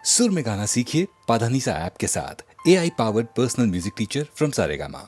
सुर में गाना सीखिए पाधानीसा ऐप के साथ। AI powered personal music teacher from Saregama.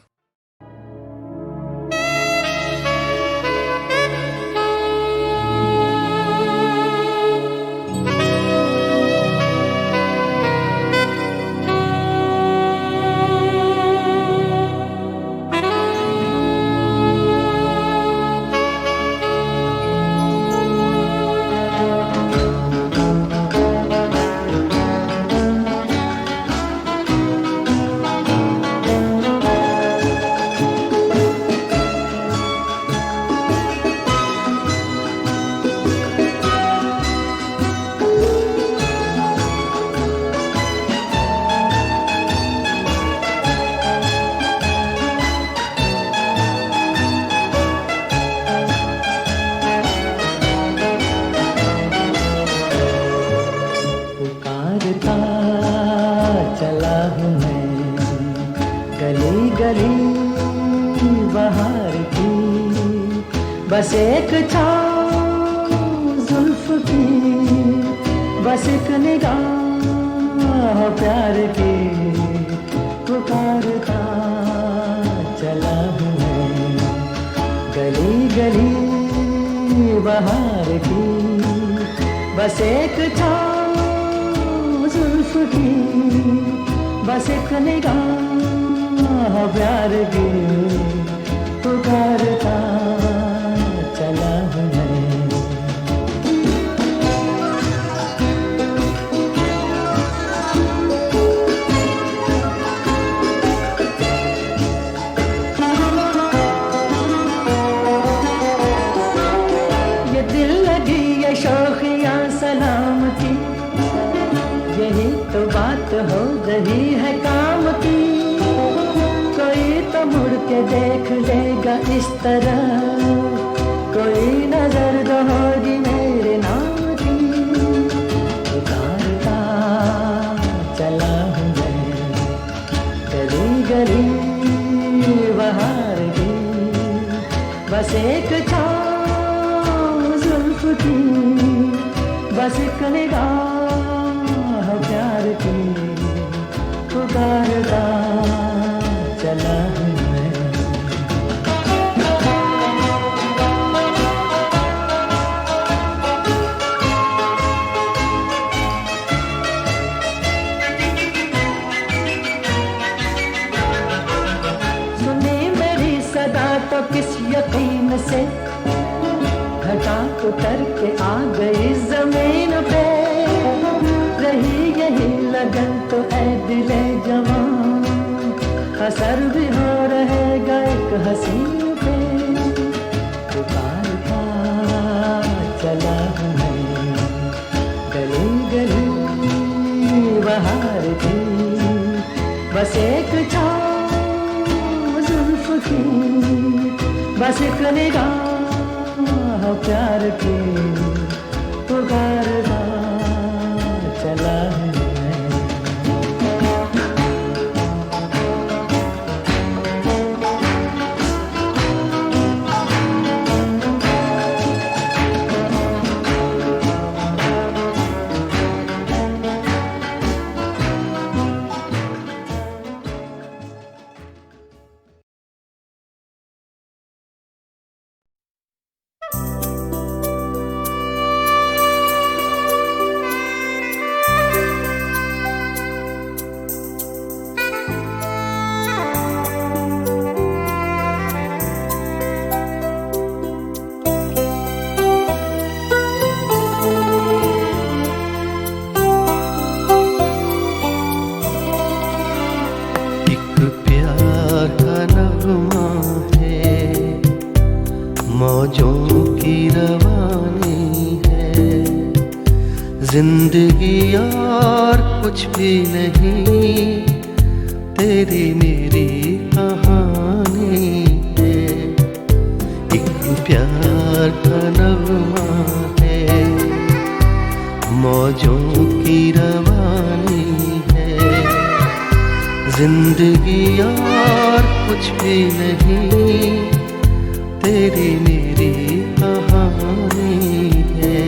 चला हूँ मैं गली गली बहार की, बस एक छाँव जुल्फ की, बस एक निगाह प्यार की। पुकारता चला हूँ मैं गली गली बहार की, बस एक छाँव जुल्फ की, बस एक निगाह प्यार की। पुकारता चला हूँ मैं। ये दिल लगी ये शौकियाँ सलामती, यही तो बात हो रही है काम की। कोई तो मुड़ के देख लेगा इस तरह, कोई नजर तो होगी मेरे नाम की। पुकारता चला हूँ मैं गली गली बहार की, बस एक छाँव जुल्फ की, बस एक निगाह प्यार की। पुकारता चला हूँ मैं। सुनी मेरी सदा तो किस यकीन से, घटा उतर के आ गई जमीन पे। रही यही लगन तो ऐ दिले जवान, असर भी हो रहेगा एक हसीन पे। पुकारता चला हूँ मैं गली गली बहार की, बस एक छाँव जुल्फ की, बस एक निगाह प्यार की। पुकारता चला हूँ मैं। मौजों की रवानी है जिंदगी और कुछ भी नहीं, तेरी मेरी कहानी है। एक प्यार का नगमा है, मौजों की रवानी है जिंदगी और कुछ भी नहीं, तेरी मेरी कहानी है।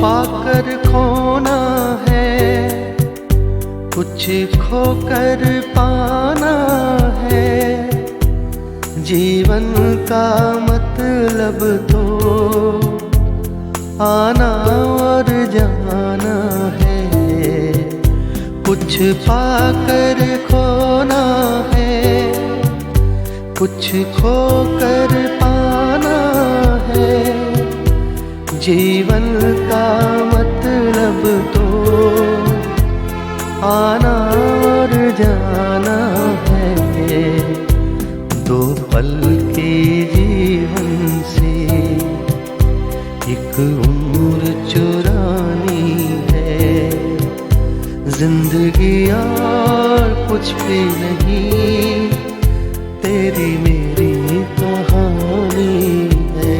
पाकर खोना है, कुछ खोकर पाना है। जीवन का मतलब तो आना और जाना है। कुछ पाकर खोना है, कुछ खोकर पाना है। जीवन का मतलब तो आना और जाना है। दो पल के जीवन से एक उम्र चुरानी है। जिंदगी और कुछ भी नहीं, तेरी मेरी कहानी है।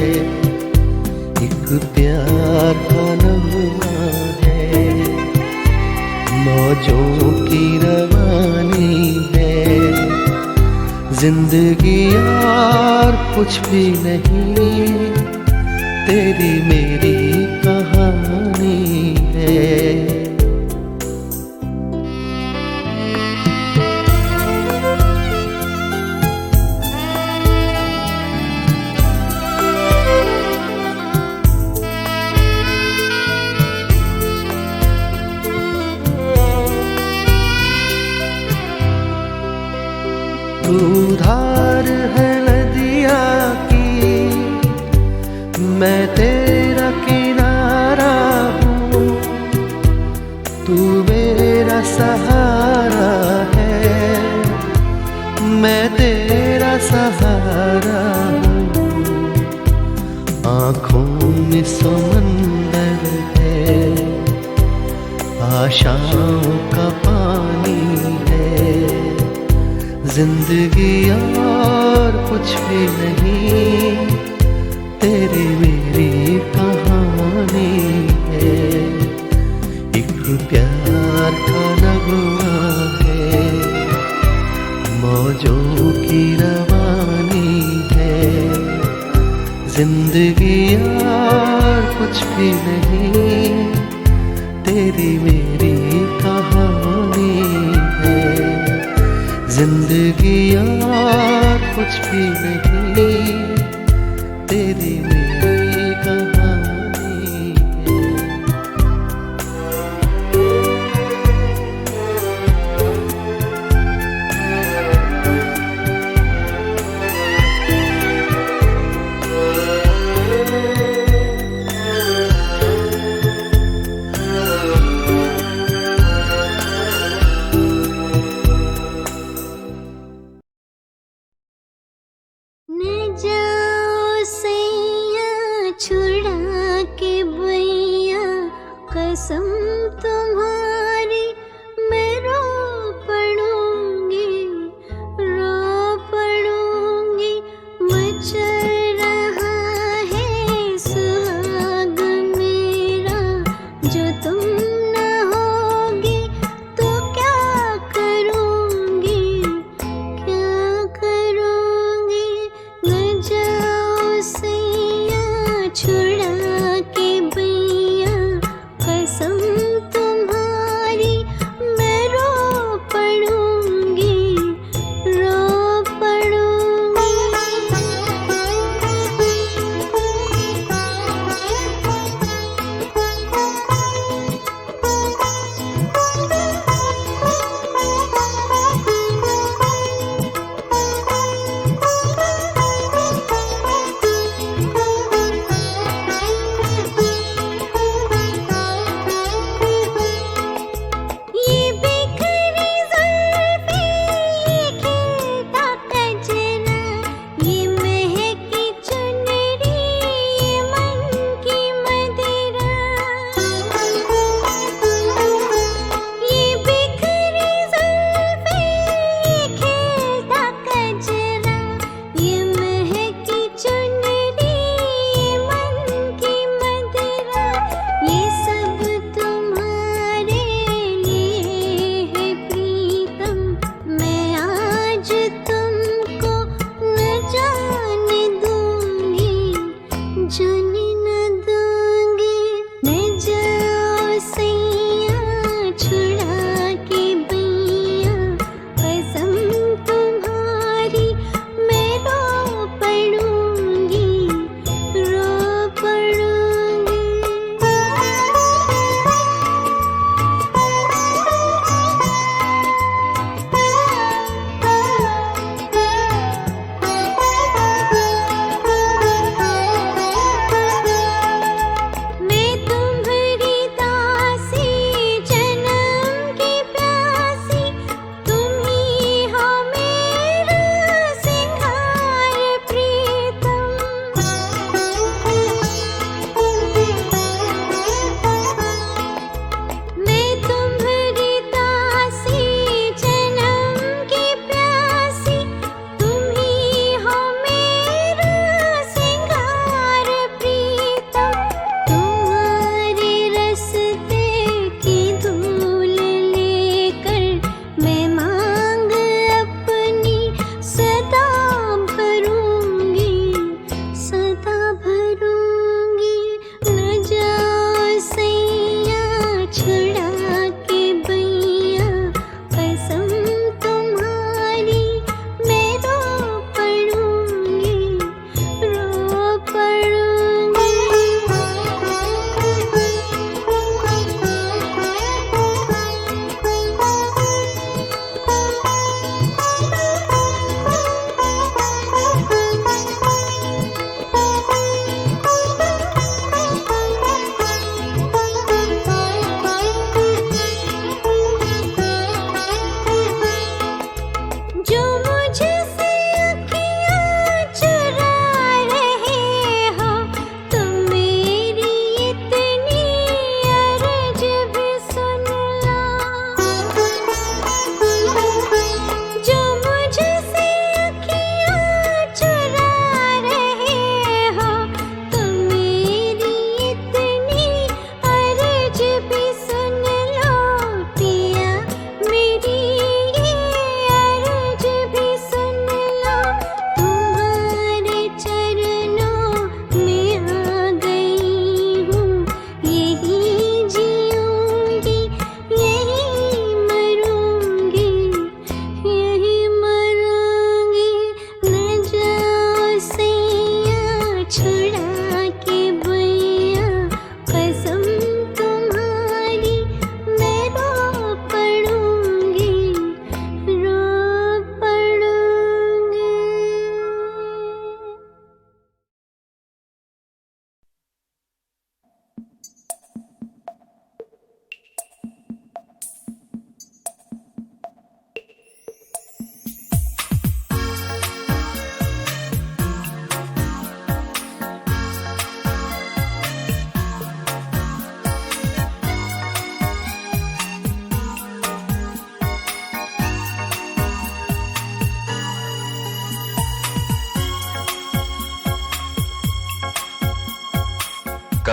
एक प्यार का नगमा है, मौजों की रवानी है। जिंदगी और कुछ भी नहीं, तेरी मेरी कहानी है। तू धार है नदिया की, मैं तेरा किनारा हूँ। तू मेरा सहारा है, मैं तेरा सहारा हूँ। आँखों में समंदर है, आशाओं का पानी है। जिंदगी और कुछ भी नहीं, तेरी मेरी कहानी है। एक प्यार का नगमा है, मौजों की रवानी है। जिंदगी और कुछ भी नहीं, तेरी मेरी कहानी है। जिंदगी और कुछ भी नहीं, तेरी मेरी कहानी है। न जाओ सैया छुड़ा के बैया, कसम तुम्हारी मैं रो पड़ूंगी। मचल रहा है सुहाग मेरा, जो तुम न होगी तो क्या करूंगी। न जाओ सैया छुड़ा के बैया, कसम तुम्हारी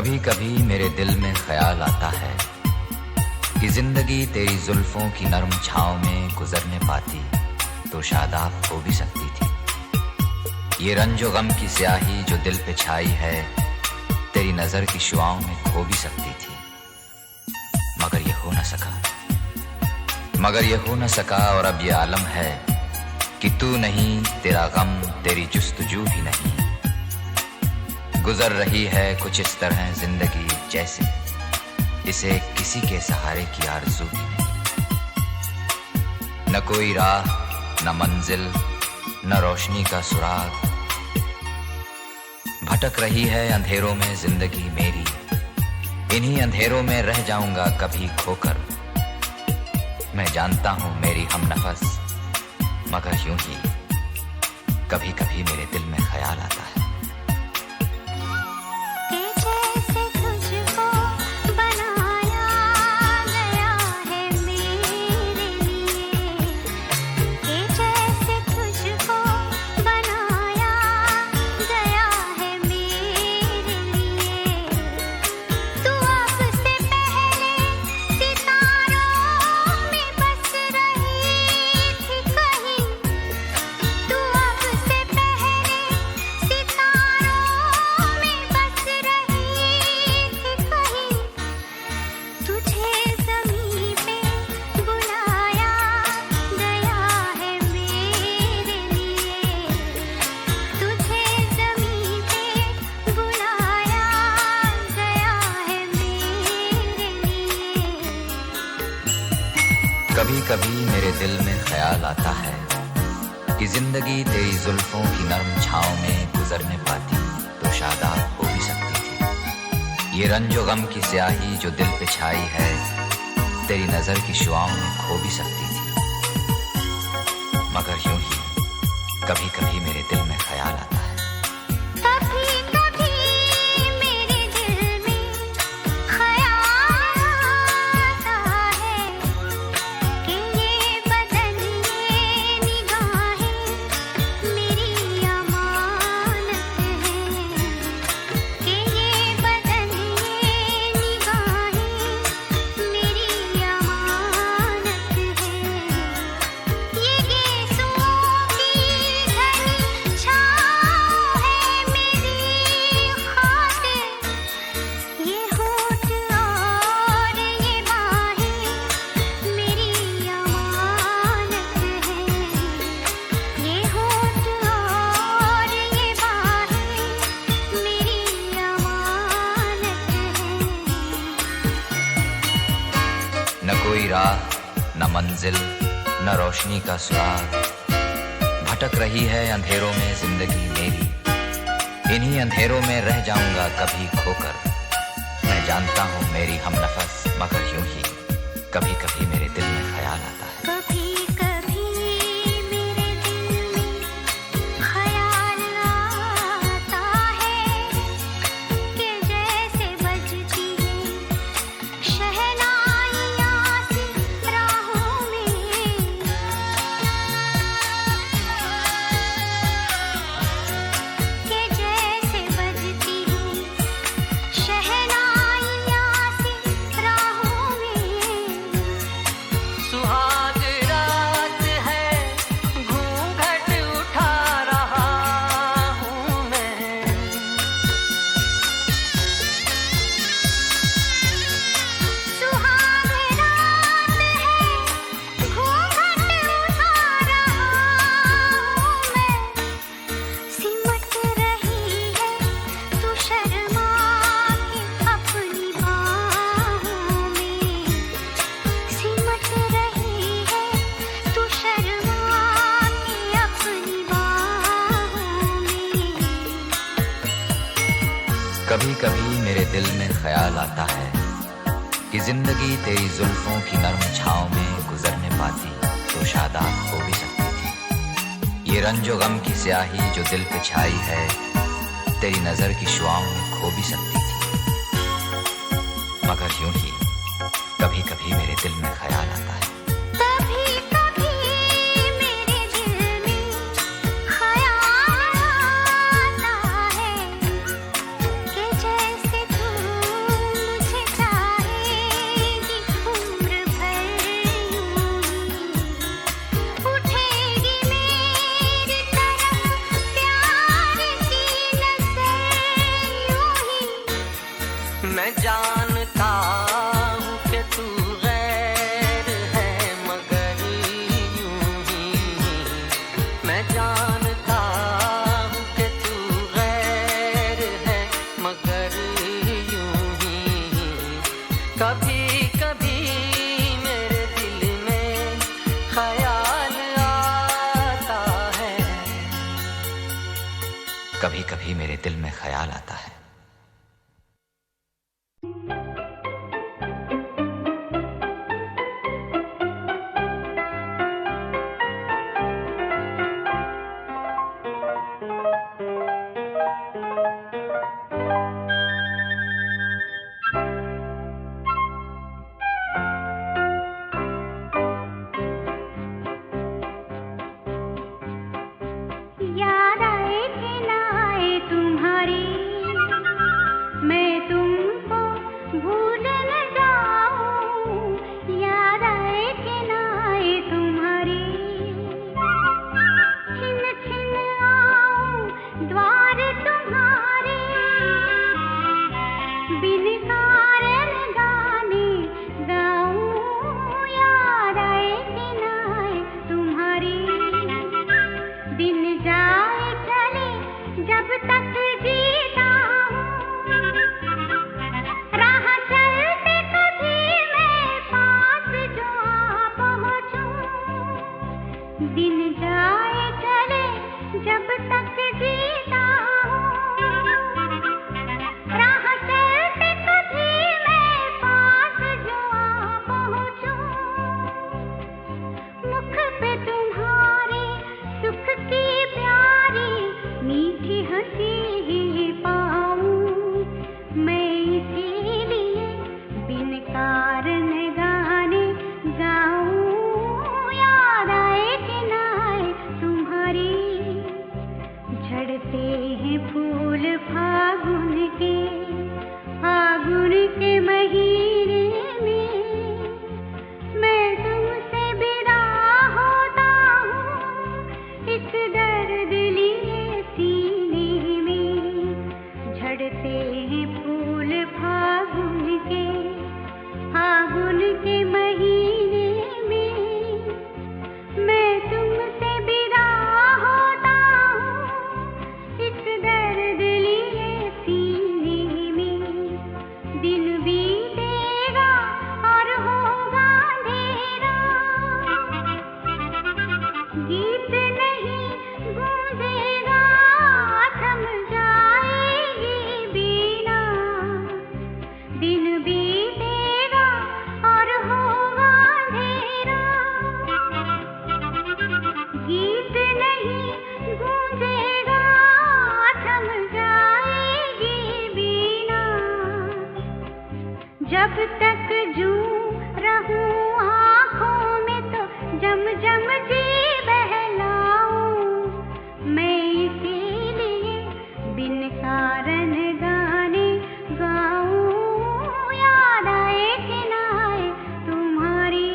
कभी कभी मेरे दिल में ख्याल आता है कि जिंदगी तेरी जुल्फों की नरम छाँव में गुजरने पाती तो शादाब हो भी सकती थी। ये रंजो गम की स्याही जो दिल पे छाई है तेरी नजर की शुआओं में खो भी सकती थी, मगर ये हो न सका और अब ये आलम है कि तू नहीं, तेरा गम, तेरी जुस्तजू भी नहीं। गुजर रही है कुछ इस तरह जिंदगी जैसे इसे किसी के सहारे की आरज़ू भी नहीं। न कोई राह, न मंजिल, न रोशनी का सुराग। भटक रही है अंधेरों में जिंदगी मेरी, इन्हीं अंधेरों में रह जाऊंगा कभी खोकर। मैं जानता हूं मेरी हमनफस, मगर यूं ही कभी कभी मेरे दिल में ख्याल आता है। कभी कभी मेरे दिल में ख्याल आता है कि जिंदगी तेरी जुल्फों की नरम छाँव में गुजरने पाती तो शादाब हो भी सकती थी। ये रंजो गम की स्याही जो दिल पे छाई है तेरी नजर की शुआओं में खो भी सकती थी, मगर यूं ही कभी कभी मेरे दिल में ख्याल आता है। न कोई राह, न मंजिल, न रोशनी का सुराग। भटक रही है अंधेरों में जिंदगी मेरी, इन्हीं अंधेरों में रह जाऊंगा कभी खोकर। मैं जानता हूँ मेरी हमनफस, मगर यूं ही कभी कभी मेरे दिल में ख्याल आता है। कभी कभी मेरे दिल में ख्याल आता है कि जिंदगी तेरी जुल्फों की नरम छाँव में गुजरने पाती तो शादाब हो भी सकती थी। ये रंजो गम की स्याही जो दिल पे छाई है तेरी नजर की शुआओं में खो भी सकती थी, मगर यूं ही कभी कभी मेरे दिल में ख्याल आता है। कि जैसे तू कभी मेरे दिल में ख्याल आता है। कभी कभी मेरे दिल में ख्याल आता है। याद आए कि ना आए तुम्हारी, मैं तुमको भूल न जाऊं। याद आए कि ना आए तुम्हारी, छिन छिन आऊं द्वार तुम्हारे, बिन कारण गाने गाऊं। याद आए कि ना आए तुम्हारी, दिन जाए चले जब तक जीता हूँ, राह चलते कभी मैं पास जो आ पहुँचूं। दिन जाए चले जब तक जीता हूँ, राह चलते कभी मैं पास जो आ पहुँचूं। मुख पे तुम्हारे सुख की प्यारी मीठी हंसी ही पाऊं। मैं इसीलिए बिन कारण गाने गाऊं। याद आए कि ना आए तुम्हारी, झड़ते हैं फूल फागुन के महीने में। मैं तुमसे विदा होता हूँ इस दर्द लिए सीने में। झड़ते हैं फूल फागुन के महीने में। मैं तुमसे विदा होता हूँ इस दर्द लिए सीने में। दिन बीतेगा और होगा अंधेरा, गीत नहीं गूंजेगा, थम जाएगी बीना। दिन बीतेगा और होगा अंधेरा, गीत नहीं गूंजेगा, थम जाएगी बीना। जब तक जूं रहूं आँखों में तो जम जम जी बहलाऊं। मैं इसीलिए बिन कारण गाने गाऊं। याद आए कि ना आए तुम्हारी।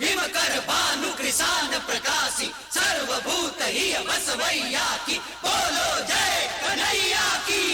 हिमकर भानु कृशान प्रकाशी सर्वभूत ही बसवैया की बोलो जय कन्हैया की।